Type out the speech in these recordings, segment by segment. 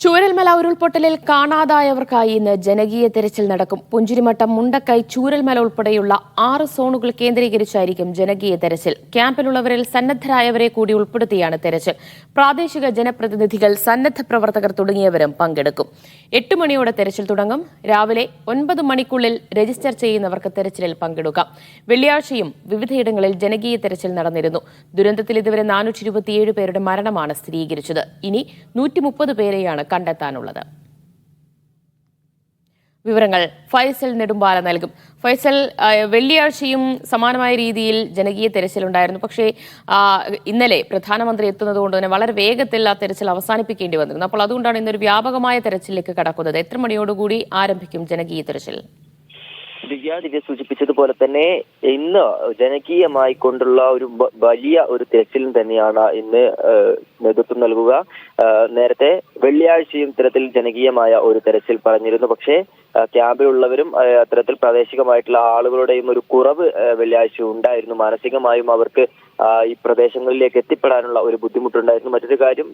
ചൂരൽമല ഉരുൾപൊട്ടലിൽ കാണാതായവർക്കായി ഇന്ന് ജനകീയ തെരച്ചിൽ നടക്കും. പുഞ്ചിരിമട്ടം, മുണ്ടക്കൈ, ചൂരൽമല ഉൾപ്പെടെയുള്ള 6 സോണുകൾ കേന്ദ്രീകരിച്ചായിരിക്കും ജനകീയ തെരച്ചിൽ. ക്യാമ്പിലുള്ളവരിൽ സന്നദ്ധരായവരെ കൂടി ഉൾപ്പെടുത്തിയാണ് തെരച്ചിൽ. പ്രാദേശിക ജനപ്രതിനിധികൾ, സന്നദ്ധ പ്രവർത്തകർ തുടങ്ങിയവരും പങ്കെടുക്കും. 8 മണിയോടെ തെരച്ചിൽ തുടങ്ങും. രാവിലെ 9 മണിക്കുള്ളിൽ രജിസ്റ്റർ ചെയ്യുന്നവർക്ക് തെരച്ചിലിൽ പങ്കെടുക്കാം. വെള്ളിയാഴ്ചയും വിവിധയിടങ്ങളിൽ ജനകീയ തെരച്ചിൽ നടന്നിരുന്നു. ദുരന്തത്തിൽ ഇതുവരെ 427 പേരുടെ മരണമാണ് സ്ഥിരീകരിച്ചത്. ഇനി 130 പേരെയാണ് കണ്ടെത്താനുള്ളത്. വിവരങ്ങൾ ഫൈസൽ നെടുമ്പാല നൽകും. ഫൈസൽ, വെള്ളിയാഴ്ചയും സമാനമായ രീതിയിൽ ജനകീയ തെരച്ചിലുണ്ടായിരുന്നു. പക്ഷേ ഇന്നലെ പ്രധാനമന്ത്രി എത്തുന്നതുകൊണ്ട് തന്നെ വളരെ വേഗത്തിൽ ആ തെരച്ചിൽ അവസാനിപ്പിക്കേണ്ടി വന്നിരുന്നു. അപ്പോൾ അതുകൊണ്ടാണ് ഇന്നൊരു വ്യാപകമായ തെരച്ചിലേക്ക് കടക്കുന്നത്. എത്ര മണിയോടുകൂടി ആരംഭിക്കും ജനകീയ തെരച്ചിൽ? ദിവ്യ സൂചിപ്പിച്ചതുപോലെ തന്നെ ഇന്ന് ജനകീയമായി കൊണ്ടുള്ള ഒരു വലിയ ഒരു തെരച്ചിലും തന്നെയാണ് ഇന്ന് നേതൃത്വം നൽകുക. നേരത്തെ വെള്ളിയാഴ്ചയും ഇത്തരത്തിൽ ജനകീയമായ ഒരു തെരച്ചിൽ പറഞ്ഞിരുന്നു. പക്ഷേ ക്യാമ്പിലുള്ളവരും അത്തരത്തിൽ പ്രാദേശികമായിട്ടുള്ള ആളുകളുടെയും ഒരു കുറവ് വെള്ളിയാഴ്ച ഉണ്ടായിരുന്നു. മാനസികമായും അവർക്ക് ഈ പ്രദേശങ്ങളിലേക്ക് എത്തിപ്പെടാനുള്ള ഒരു ബുദ്ധിമുട്ടുണ്ടായിരുന്നു. മറ്റൊരു കാര്യം,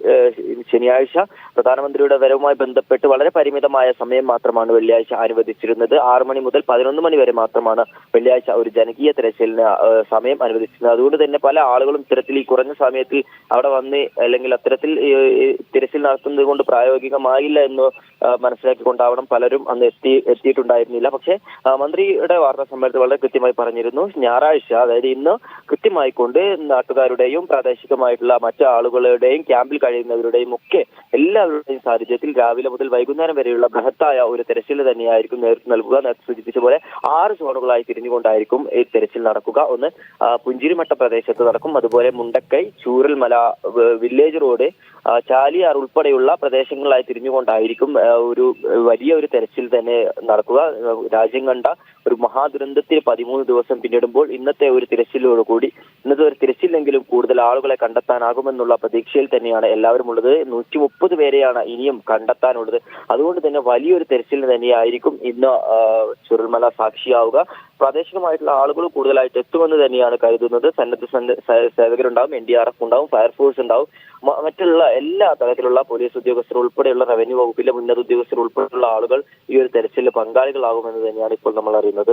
ശനിയാഴ്ച പ്രധാനമന്ത്രിയുടെ വരവുമായി ബന്ധപ്പെട്ട് വളരെ പരിമിതമായ സമയം മാത്രമാണ് വെള്ളിയാഴ്ച അനുവദിച്ചിരുന്നത്. 6 മണി മുതൽ 11 മണി വരെ മാത്രമാണ് വെള്ളിയാഴ്ച ഒരു ജനകീയ തെരച്ചിലിന് സമയം അനുവദിച്ചിരുന്നത്. അതുകൊണ്ട് തന്നെ പല ആളുകളും ഇത്തരത്തിൽ ഈ കുറഞ്ഞ സമയത്തിൽ അവിടെ വന്ന് അല്ലെങ്കിൽ അത്തരത്തിൽ തിരച്ചിൽ നടത്തുന്നത് കൊണ്ട് പ്രായോഗികമായില്ല എന്ന് മനസ്സിലാക്കിക്കൊണ്ടാവണം പലരും അന്ന് എത്തിയിട്ടുണ്ടായിരുന്നില്ല. പക്ഷേ മന്ത്രിയുടെ വാർത്താ സമ്മേളനത്തിൽ വളരെ കൃത്യമായി പറഞ്ഞിരുന്നു, ഞായറാഴ്ച, അതായത് ഇന്ന് കൃത്യമായിക്കൊണ്ട് നാട്ടുകാരുടെയും പ്രാദേശികമായിട്ടുള്ള മറ്റു ആളുകളുടെയും ക്യാമ്പിൽ കഴിയുന്നവരുടെയും ഒക്കെ എല്ലാവരുടെയും സാന്നിധ്യത്തിൽ രാവിലെ മുതൽ വൈകുന്നേരം വരെയുള്ള ബൃഹത്തായ ഒരു തെരച്ചിൽ തന്നെയായിരിക്കും നേതൃത്വം നൽകുക. നേരത്തെ സൂചിപ്പിച്ച പോലെ 6 സോണുകളായി തിരിഞ്ഞുകൊണ്ടായിരിക്കും ഈ തെരച്ചിൽ നടക്കുക. ഒന്ന് പുഞ്ചിരിമട്ട പ്രദേശത്ത് നടക്കും. അതുപോലെ മുണ്ടക്കൈ, ചൂരൽമല, വില്ലേജ് റോഡ്, ചാലിയാർ ഉൾപ്പെടെയുള്ള പ്രദേശങ്ങളിലായി തിരിഞ്ഞുകൊണ്ടായിരിക്കും ഒരു വലിയ ഒരു തെരച്ചിൽ തന്നെ നടക്കുക. രാജ്യം കണ്ട ഒരു മഹാദുരന്തത്തിൽ 13 ദിവസം പിന്നിടുമ്പോൾ ഇന്നത്തെ ഒരു തിരച്ചിലെങ്കിലും കൂടുതൽ ആളുകളെ കണ്ടെത്താനാകുമെന്നുള്ള പ്രതീക്ഷയിൽ തന്നെയാണ് എല്ലാവരും ഉള്ളത്. 130 പേരെയാണ് ഇനിയും കണ്ടെത്താനുള്ളത്. അതുകൊണ്ട് തന്നെ വലിയൊരു തെരച്ചിലിന് തന്നെയായിരിക്കും ഇന്ന് ചുരൽമല സാക്ഷിയാവുക. പ്രാദേശികമായിട്ടുള്ള ആളുകൾ കൂടുതലായിട്ട് എത്തുമെന്ന് തന്നെയാണ് കരുതുന്നത്. സന്നദ്ധ സേവകരുണ്ടാവും, NDRF ഉണ്ടാവും, ഫയർഫോഴ്സ് ഉണ്ടാവും, മറ്റുള്ള എല്ലാ തരത്തിലുള്ള പോലീസ് ഉദ്യോഗസ്ഥർ ഉൾപ്പെടെയുള്ള റവന്യൂ വകുപ്പിലെ ഉന്നത ഉദ്യോഗസ്ഥർ ഉൾപ്പെടെയുള്ള ആളുകൾ ഈ ഒരു തെരച്ചിലിൽ പങ്കാളികളാകുമെന്ന് തന്നെയാണ് ഇപ്പോൾ നമ്മൾ അറിയുന്നത്.